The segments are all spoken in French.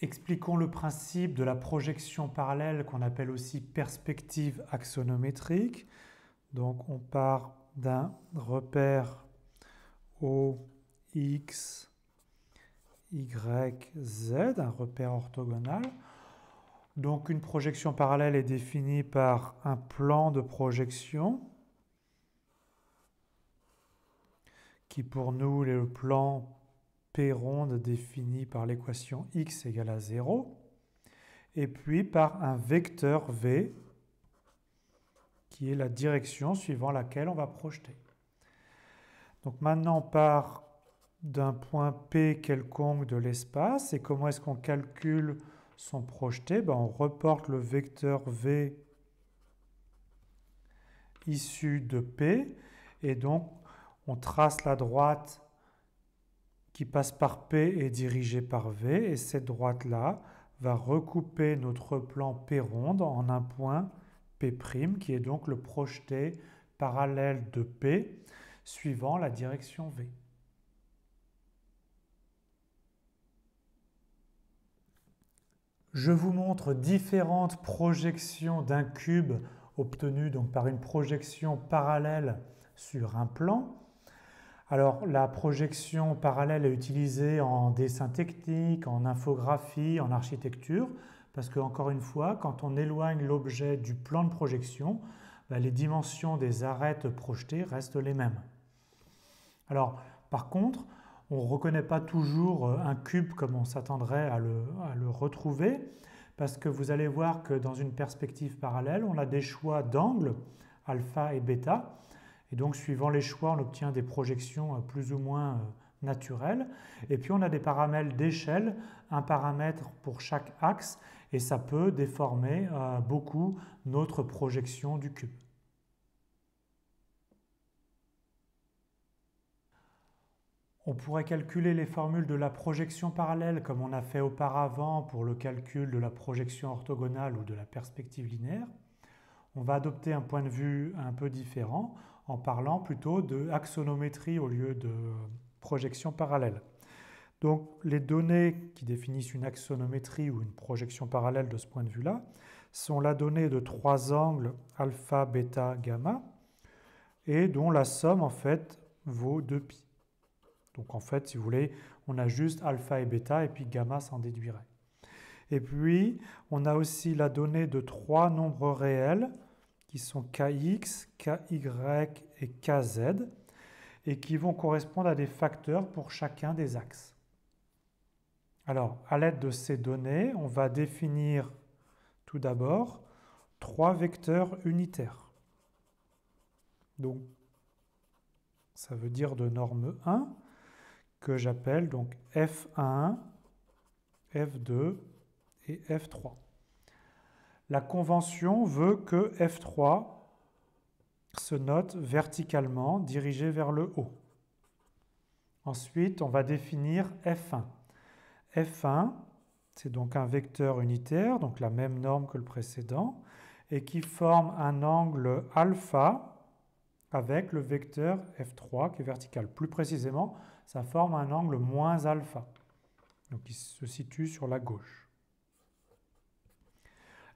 Expliquons le principe de la projection parallèle qu'on appelle aussi perspective axonométrique. Donc on part d'un repère O, X, Y, Z, un repère orthogonal. Donc une projection parallèle est définie par un plan de projection qui pour nous est le plan P ronde défini par l'équation x égale à 0, et puis par un vecteur v qui est la direction suivant laquelle on va projeter. Donc maintenant on part d'un point P quelconque de l'espace, et comment est-ce qu'on calcule son projeté? On reporte le vecteur v issu de P, et donc on trace la droite qui passe par P et dirigée par V, et cette droite-là va recouper notre plan P ronde en un point P', qui est donc le projeté parallèle de P, suivant la direction V. Je vous montre différentes projections d'un cube obtenues donc par une projection parallèle sur un plan. Alors, la projection parallèle est utilisée en dessin technique, en infographie, en architecture, parce que, encore une fois, quand on éloigne l'objet du plan de projection, les dimensions des arêtes projetées restent les mêmes. Alors, par contre, on ne reconnaît pas toujours un cube comme on s'attendrait à le retrouver, parce que vous allez voir que dans une perspective parallèle, on a des choix d'angle, alpha et bêta, et donc, suivant les choix, on obtient des projections plus ou moins naturelles. Et puis, on a des paramètres d'échelle, un paramètre pour chaque axe, et ça peut déformer beaucoup notre projection du cube. On pourrait calculer les formules de la projection parallèle comme on a fait auparavant pour le calcul de la projection orthogonale ou de la perspective linéaire. On va adopter un point de vue un peu différent en parlant plutôt de axonométrie au lieu de projection parallèle. Donc les données qui définissent une axonométrie ou une projection parallèle de ce point de vue-là sont la donnée de trois angles alpha, bêta, gamma, et dont la somme en fait vaut 2π. Donc en fait, si vous voulez, on a juste alpha et bêta, et puis gamma s'en déduirait. Et puis, on a aussi la donnée de trois nombres réels qui sont kx, ky et kz, et qui vont correspondre à des facteurs pour chacun des axes. Alors, à l'aide de ces données, on va définir tout d'abord trois vecteurs unitaires. Donc, ça veut dire de norme 1, que j'appelle donc F1, F2 et F3. La convention veut que F3 se note verticalement, dirigé vers le haut. Ensuite, on va définir F1. F1, c'est donc un vecteur unitaire, donc la même norme que le précédent, et qui forme un angle alpha avec le vecteur F3 qui est vertical. Plus précisément, ça forme un angle moins alpha, donc il se situe sur la gauche.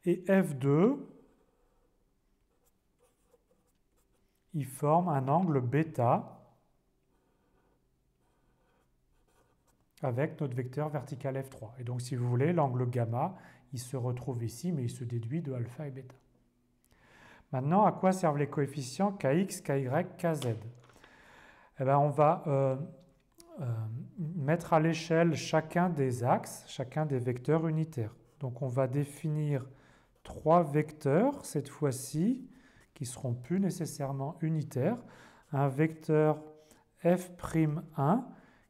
Et F2, il forme un angle bêta avec notre vecteur vertical F3. Et donc, si vous voulez, l'angle gamma, il se retrouve ici, mais il se déduit de alpha et bêta. Maintenant, à quoi servent les coefficients kx, ky, kz? Eh bien, on va mettre à l'échelle chacun des axes, chacun des vecteurs unitaires. Donc, on va définir trois vecteurs, cette fois-ci, qui seront plus nécessairement unitaires. Un vecteur f'1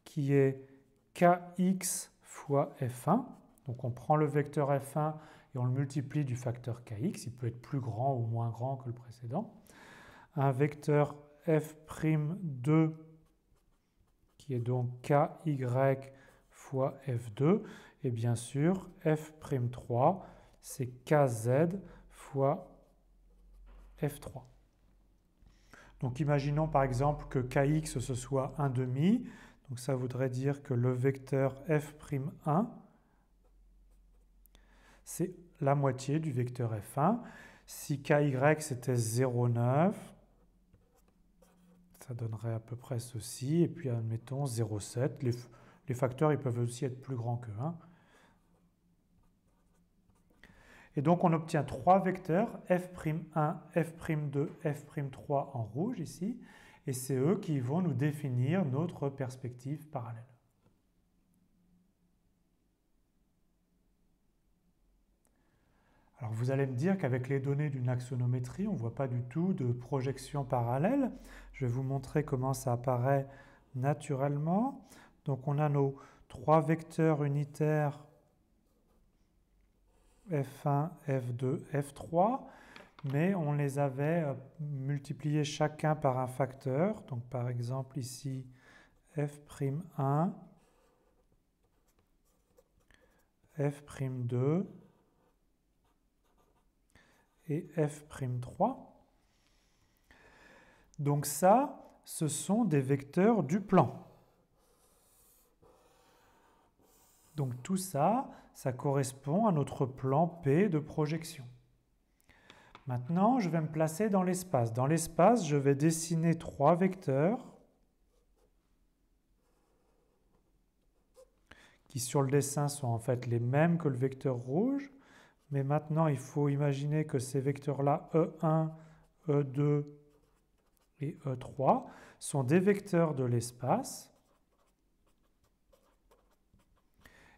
qui est kx fois f1. Donc on prend le vecteur f1 et on le multiplie du facteur kx. Il peut être plus grand ou moins grand que le précédent. Un vecteur f'2 qui est donc ky fois f2. Et bien sûr, f'3, c'est kz fois f3. Donc imaginons par exemple que kx ce soit 1/2. Donc ça voudrait dire que le vecteur f'1 c'est la moitié du vecteur f1. Si ky c'était 0,9, ça donnerait à peu près ceci, et puis admettons 0,7. Les facteurs ils peuvent aussi être plus grands que 1. Et donc on obtient trois vecteurs, f'1, f'2, f'3 en rouge ici, et c'est eux qui vont nous définir notre perspective parallèle. Alors vous allez me dire qu'avec les données d'une axonométrie, on ne voit pas du tout de projection parallèle. Je vais vous montrer comment ça apparaît naturellement. Donc on a nos trois vecteurs unitaires f1, f2, f3, mais on les avait multipliés chacun par un facteur. Donc par exemple ici f'1, f'2 et f'3. Donc ça, ce sont des vecteurs du plan. Donc tout ça, ça correspond à notre plan P de projection. Maintenant, je vais me placer dans l'espace. Dans l'espace, je vais dessiner trois vecteurs qui sur le dessin sont en fait les mêmes que le vecteur rouge. Mais maintenant, il faut imaginer que ces vecteurs-là, E1, E2 et E3, sont des vecteurs de l'espace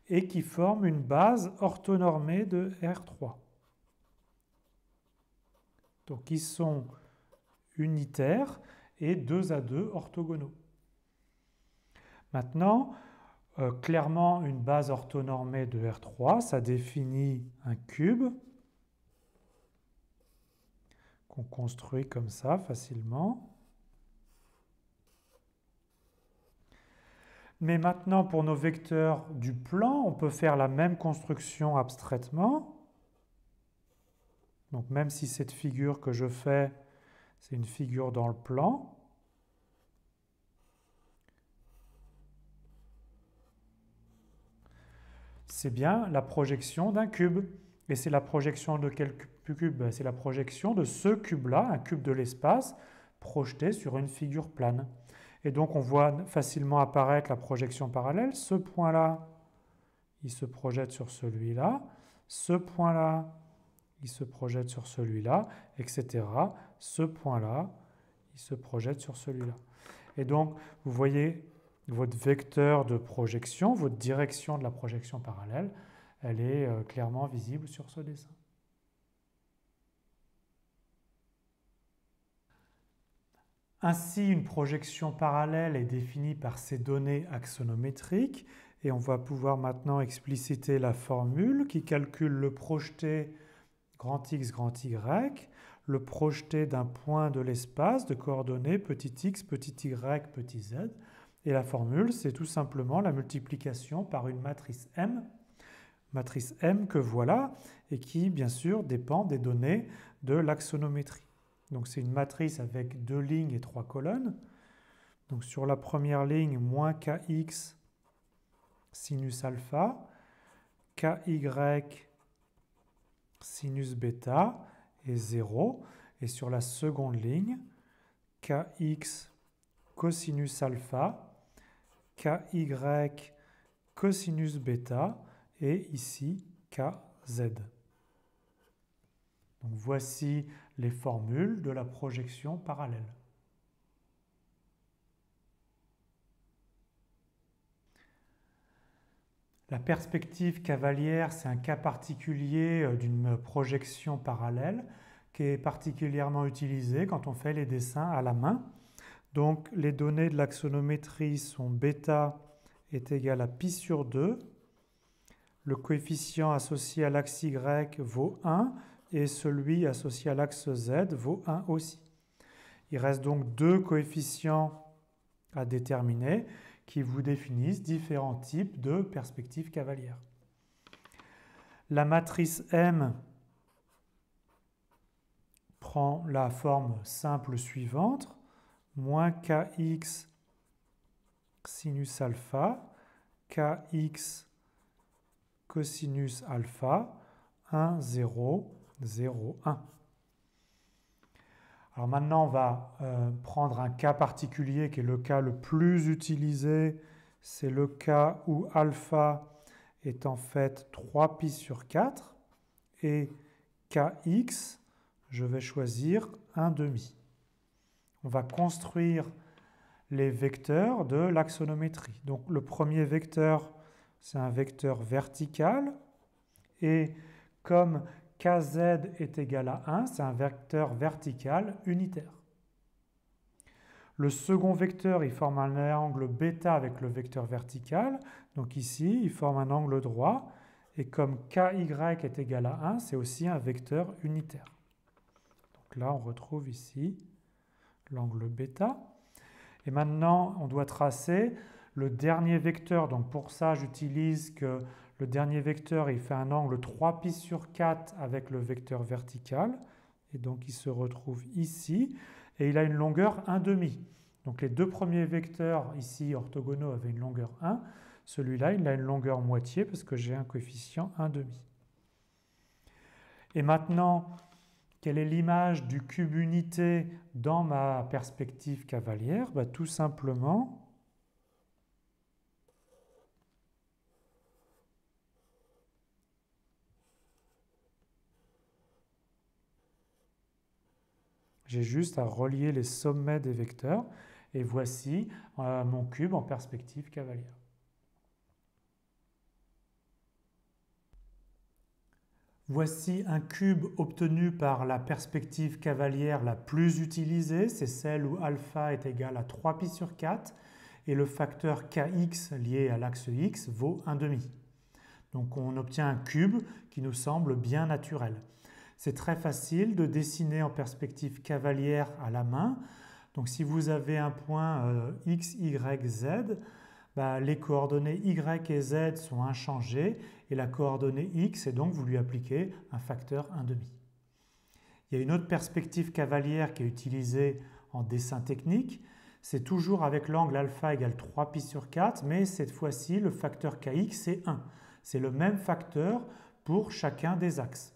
et qui forment une base orthonormée de R3. Donc, ils sont unitaires et 2 à 2 orthogonaux. Maintenant, clairement, une base orthonormée de R3, ça définit un cube qu'on construit comme ça facilement. Mais maintenant, pour nos vecteurs du plan, on peut faire la même construction abstraitement. Donc même si cette figure que je fais, c'est une figure dans le plan, c'est bien la projection d'un cube. Et c'est la projection de quel cube? C'est la projection de ce cube-là, un cube de l'espace, projeté sur une figure plane. Et donc on voit facilement apparaître la projection parallèle. Ce point-là, il se projette sur celui-là. Ce point-là, il se projette sur celui-là, etc. Ce point-là, il se projette sur celui-là. Et donc, vous voyez votre vecteur de projection, votre direction de la projection parallèle, elle est clairement visible sur ce dessin. Ainsi, une projection parallèle est définie par ces données axonométriques et on va pouvoir maintenant expliciter la formule qui calcule le projeté grand X, grand Y, le projeté d'un point de l'espace de coordonnées petit x, petit y, petit z. Et la formule, c'est tout simplement la multiplication par une matrice M que voilà, et qui, bien sûr, dépend des données de l'axonométrie. Donc c'est une matrice avec 2 lignes et 3 colonnes. Donc sur la première ligne, moins kx sinus alpha, ky sinus bêta est 0. Et sur la seconde ligne, kx cosinus alpha, ky cosinus bêta et ici kz. Donc voici les formules de la projection parallèle. La perspective cavalière, c'est un cas particulier d'une projection parallèle qui est particulièrement utilisé quand on fait les dessins à la main. Donc les données de l'axonométrie sont bêta est égal à pi sur 2. Le coefficient associé à l'axe Y vaut 1 et celui associé à l'axe Z vaut 1 aussi. Il reste donc deux coefficients à déterminer qui vous définissent différents types de perspectives cavalières. La matrice M prend la forme simple suivante, moins kx sinus alpha, kx cosinus alpha, 1, 0, 0, 1. Alors maintenant, on va prendre un cas particulier qui est le cas le plus utilisé. C'est le cas où alpha est en fait 3π sur 4 et kx, je vais choisir 1/2. On va construire les vecteurs de l'axonométrie. Donc le premier vecteur, c'est un vecteur vertical et comme kz est égal à 1, c'est un vecteur vertical unitaire. Le second vecteur, il forme un angle bêta avec le vecteur vertical. Donc ici, il forme un angle droit. Et comme ky est égal à 1, c'est aussi un vecteur unitaire. Donc là, on retrouve ici l'angle bêta. Et maintenant, on doit tracer le dernier vecteur. Donc pour ça, j'utilise que le dernier vecteur, il fait un angle 3π sur 4 avec le vecteur vertical. Et donc, il se retrouve ici. Et il a une longueur 1/2. Donc les deux premiers vecteurs ici orthogonaux avaient une longueur 1. Celui-là, il a une longueur moitié parce que j'ai un coefficient 1/2. Et maintenant, quelle est l'image du cube unité dans ma perspective cavalière? Tout simplement, j'ai juste à relier les sommets des vecteurs et voici mon cube en perspective cavalière. Voici un cube obtenu par la perspective cavalière la plus utilisée, c'est celle où alpha est égal à 3π sur 4 et le facteur kx lié à l'axe x vaut 1/2. Donc on obtient un cube qui nous semble bien naturel. C'est très facile de dessiner en perspective cavalière à la main. Donc si vous avez un point x, y, z, les coordonnées y et z sont inchangées et la coordonnée x, et donc vous lui appliquez un facteur 1/2. Il y a une autre perspective cavalière qui est utilisée en dessin technique. C'est toujours avec l'angle alpha égale 3π sur 4, mais cette fois-ci, le facteur kx, c'est 1. C'est le même facteur pour chacun des axes.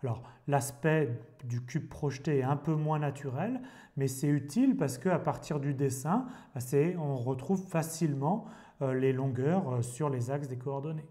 Alors, l'aspect du cube projeté est un peu moins naturel, mais c'est utile parce qu'à partir du dessin, on retrouve facilement les longueurs sur les axes des coordonnées.